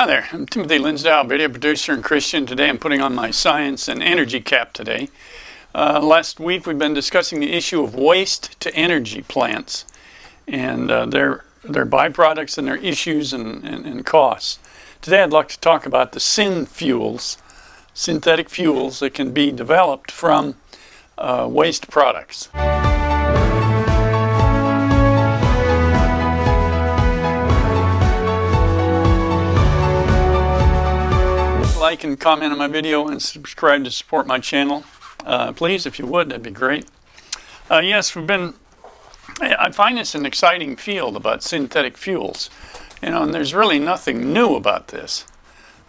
Hi there, I'm Timothy Linsdau, video producer and Christian. Today I'm putting on my science and energy cap today. Last week we've been discussing the issue of waste to energy plants and their byproducts and their issues and costs. Today I'd like to talk about the Snyfuels, synthetic fuels that can be developed from waste products. Like and comment on my video and subscribe to support my channel. Please, if you would, that'd be great. Yes, I find this an exciting field about synthetic fuels. And there's really nothing new about this.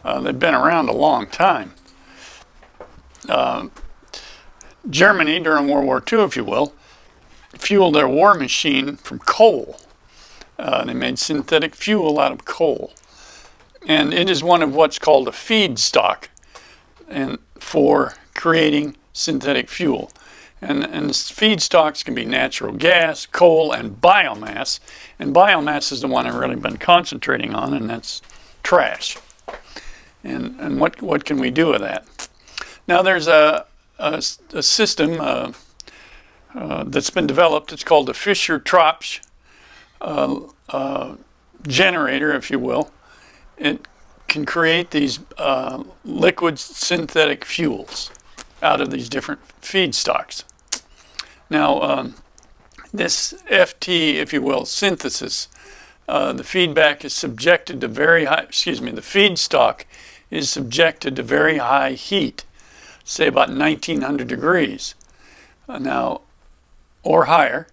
They've been around a long time. Germany, during World War II, if you will, fueled their war machine from coal. They made synthetic fuel out of coal. And it is one of what's called a feedstock for creating synthetic fuel. And feedstocks can be natural gas, coal, and biomass. And biomass is the one I've really been concentrating on, and that's trash. And what can we do with that? Now there's a system that's been developed. It's called the Fischer-Tropsch generator, if you will. It can create these liquid synthetic fuels out of these different feedstocks. Now, this FT, if you will, synthesis, the feedstock is subjected to very high heat, say about 1900 degrees now, or higher,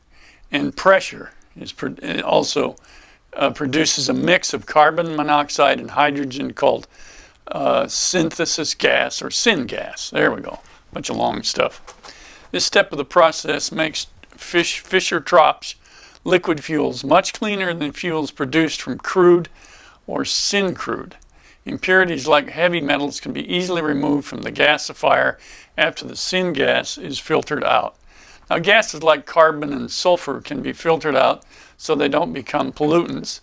and pressure is also produces a mix of carbon monoxide and hydrogen called synthesis gas or syngas. There we go. Bunch of long stuff. This step of the process makes Fischer-Tropsch liquid fuels much cleaner than fuels produced from crude or syncrude. Impurities like heavy metals can be easily removed from the gasifier after the syngas is filtered out. Now, gases like carbon and sulfur can be filtered out so they don't become pollutants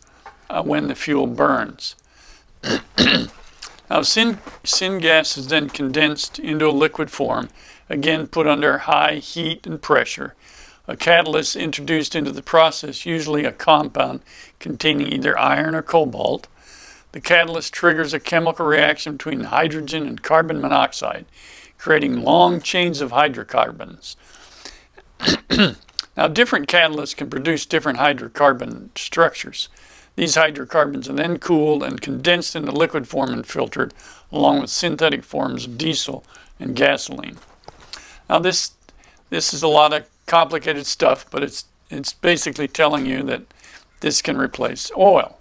when the fuel burns. Now, syngas is then condensed into a liquid form, again put under high heat and pressure. A catalyst introduced into the process, usually a compound containing either iron or cobalt. The catalyst triggers a chemical reaction between hydrogen and carbon monoxide, creating long chains of hydrocarbons. Now, different catalysts can produce different hydrocarbon structures. These hydrocarbons are then cooled and condensed into liquid form and filtered, along with synthetic forms of diesel and gasoline. Now, this is a lot of complicated stuff, but it's basically telling you that this can replace oil.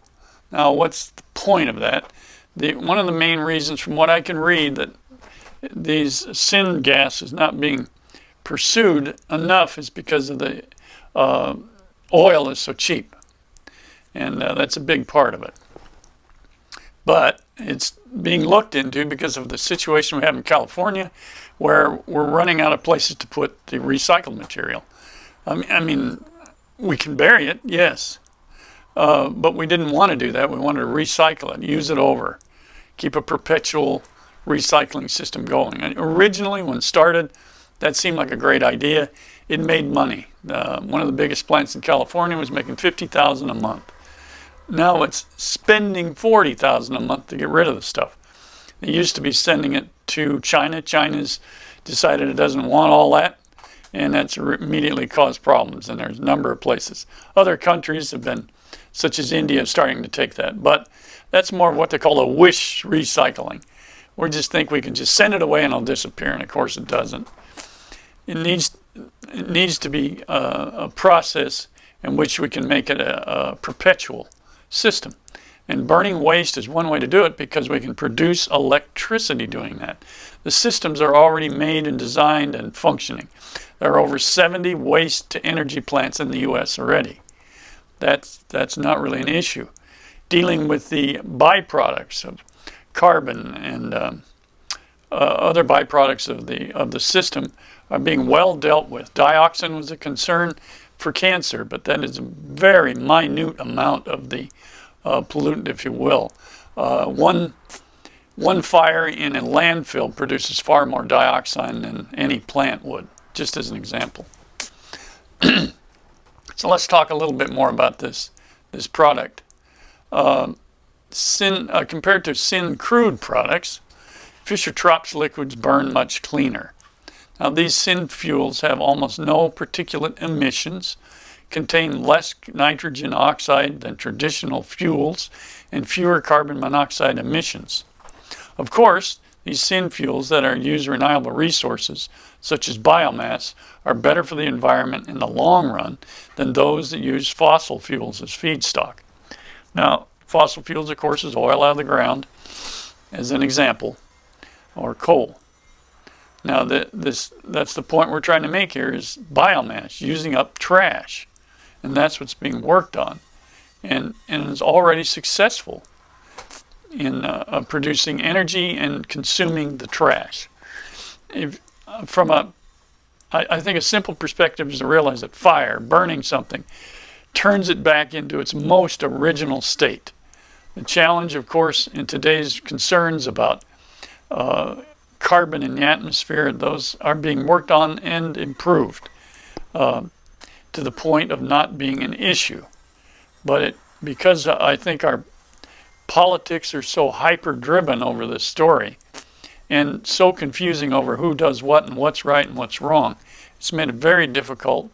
Now, what's the point of that? One of the main reasons, from what I can read, that these syngas is not being pursued enough is because of the oil is so cheap, and that's a big part of it. But it's being looked into because of the situation we have in California, where we're running out of places to put the recycled material. I mean, we can bury it, yes, but we didn't want to do that. We wanted to recycle it, use it over, keep a perpetual recycling system going. And originally, when started, that seemed like a great idea. It made money. One of the biggest plants in California was making $50,000 a month. Now it's spending $40,000 a month to get rid of the stuff. They used to be sending it to China. China's decided it doesn't want all that, and that's immediately caused problems. And there's a number of places. Other countries have been, such as India, starting to take that. But that's more of what they call a wish recycling. We just think we can just send it away and it'll disappear, and of course it doesn't. It needs to be a process in which we can make it a perpetual system. And burning waste is one way to do it because we can produce electricity doing that. The systems are already made and designed and functioning. There are over 70 waste to energy plants in the U.S. already. That's not really an issue. Dealing with the byproducts of carbon and other byproducts of the system are being well dealt with. Dioxin was a concern for cancer, but that is a very minute amount of the pollutant, if you will. One fire in a landfill produces far more dioxin than any plant would, just as an example. So let's talk a little bit more about this product. Compared to syn-crude products, Fischer-Tropsch liquids burn much cleaner. Now, these Snyfuels have almost no particulate emissions, contain less nitrogen oxide than traditional fuels, and fewer carbon monoxide emissions. Of course, these Snyfuels that use renewable resources, such as biomass, are better for the environment in the long run than those that use fossil fuels as feedstock. Now, fossil fuels, of course, is oil out of the ground, as an example, or coal. Now, that's the point we're trying to make here, is biomass, using up trash. And that's what's being worked on. And is already successful in producing energy and consuming the trash. I think a simple perspective is to realize that fire, burning something, turns it back into its most original state. The challenge, of course, in today's concerns about carbon in the atmosphere, those are being worked on and improved to the point of not being an issue. But because I think our politics are so hyper-driven over this story and so confusing over who does what and what's right and what's wrong, it's made it very difficult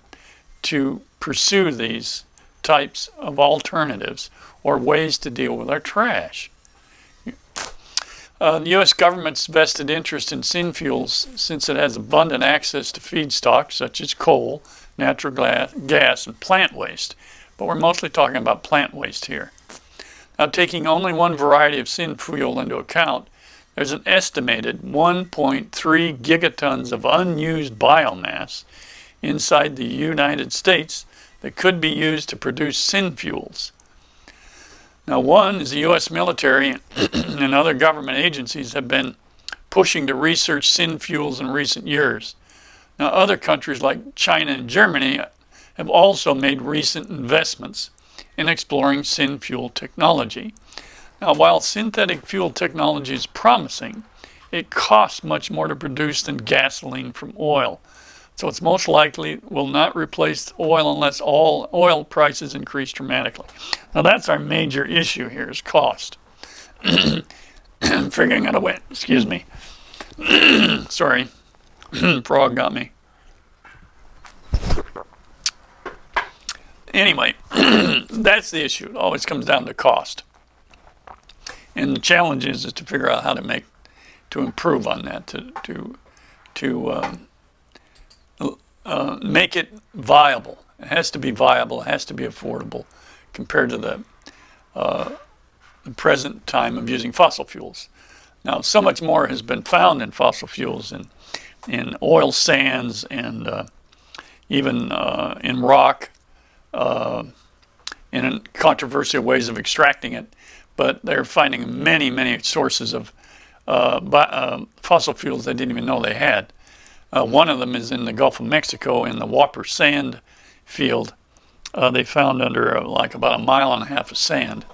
to pursue these types of alternatives or ways to deal with our trash. The U.S. government's vested interest in Snyfuels since it has abundant access to feedstocks such as coal, natural gas, and plant waste. But we're mostly talking about plant waste here. Now, taking only one variety of Snyfuel into account, there's an estimated 1.3 gigatons of unused biomass inside the United States that could be used to produce Snyfuels. Now, one is the U.S. military and other government agencies have been pushing to research Snyfuels in recent years. Now, other countries like China and Germany have also made recent investments in exploring Snyfuel technology. Now, while synthetic fuel technology is promising, it costs much more to produce than gasoline from oil. So it's most likely will not replace oil unless all oil prices increase dramatically. Now, that's our major issue here, is cost. Figuring out a way, excuse me. Sorry, frog got me. Anyway, that's the issue. It always comes down to cost. And the challenge is to figure out how to improve on that, to make it viable. It has to be viable. It has to be affordable compared to the present time of using fossil fuels. Now, so much more has been found in fossil fuels, in oil sands, and even in rock, in controversial ways of extracting it. But they're finding many, many sources of fossil fuels they didn't even know they had. One of them is in the Gulf of Mexico in the Whopper sand field. They found under like about 1.5 miles of sand,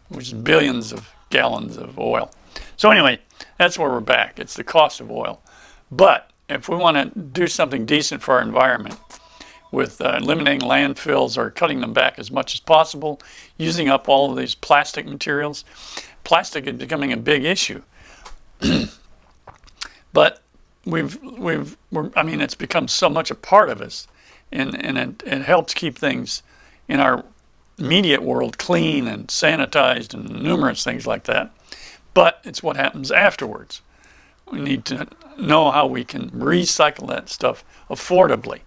which is billions of gallons of oil. So anyway, that's where we're back. It's the cost of oil. But if we want to do something decent for our environment with eliminating landfills or cutting them back as much as possible, using up all of these plastic materials, plastic is becoming a big issue. But it's become so much a part of us, and it helps keep things in our immediate world clean and sanitized and numerous things like that. But it's what happens afterwards. We need to know how we can recycle that stuff affordably.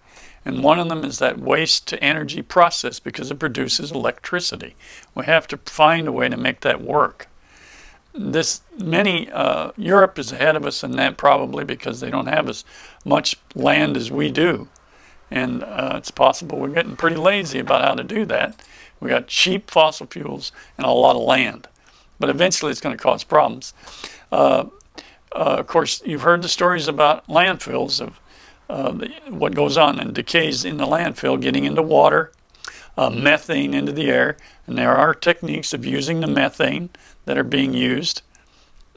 And one of them is that waste to energy process, because it produces electricity. We have to find a way to make that work. Europe is ahead of us in that, probably because they don't have as much land as we do. And it's possible we're getting pretty lazy about how to do that. We got cheap fossil fuels and a lot of land. But eventually it's going to cause problems. Of course, you've heard the stories about landfills, of what goes on and decays in the landfill, getting into water. methane into the air, and there are techniques of using the methane that are being used,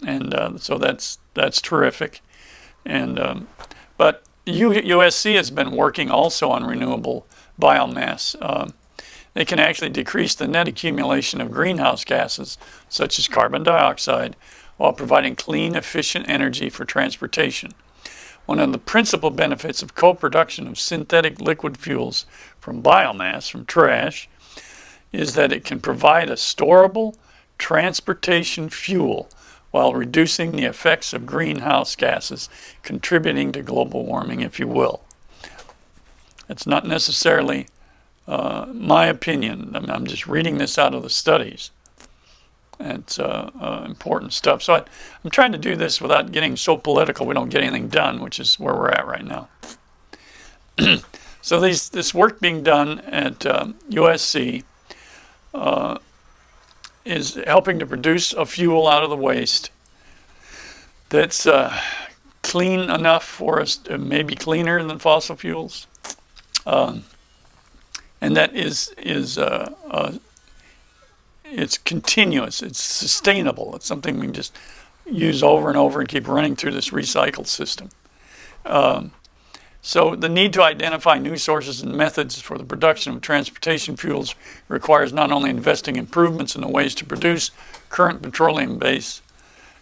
and so that's terrific. And but USC has been working also on renewable biomass. They can actually decrease the net accumulation of greenhouse gases, such as carbon dioxide, while providing clean, efficient energy for transportation. One of the principal benefits of co-production of synthetic liquid fuels from biomass, from trash, is that it can provide a storable transportation fuel while reducing the effects of greenhouse gases, contributing to global warming, if you will. It's not necessarily my opinion. I'm just reading this out of the studies. It's important stuff. So I'm trying to do this without getting so political we don't get anything done, which is where we're at right now. So this work being done at USC is helping to produce a fuel out of the waste that's clean enough for us, maybe cleaner than fossil fuels. And that is it's continuous, it's sustainable, it's something we can just use over and over and keep running through this recycle system. So the need to identify new sources and methods for the production of transportation fuels requires not only investing improvements in the ways to produce current petroleum-based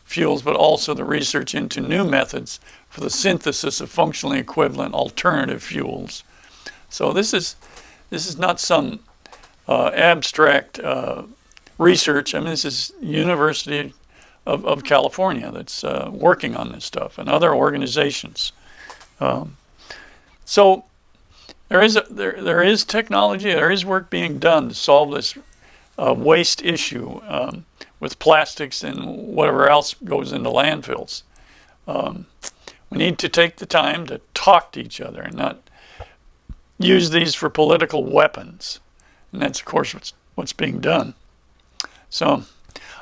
fuels, but also the research into new methods for the synthesis of functionally equivalent alternative fuels. So this is not some abstract research. I mean, this is University of California that's working on this stuff, and other organizations. So there is technology, there is work being done to solve this waste issue with plastics and whatever else goes into landfills. We need to take the time to talk to each other and not use these for political weapons, and that's of course what's being done. So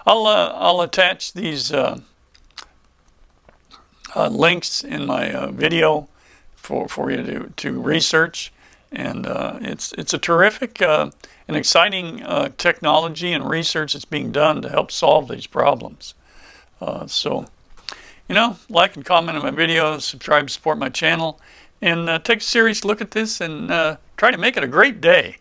I'll attach these links in my video for you to research, and it's a terrific and exciting technology and research that's being done to help solve these problems. So like and comment on my videos, subscribe, support my channel, and take a serious look at this and try to make it a great day.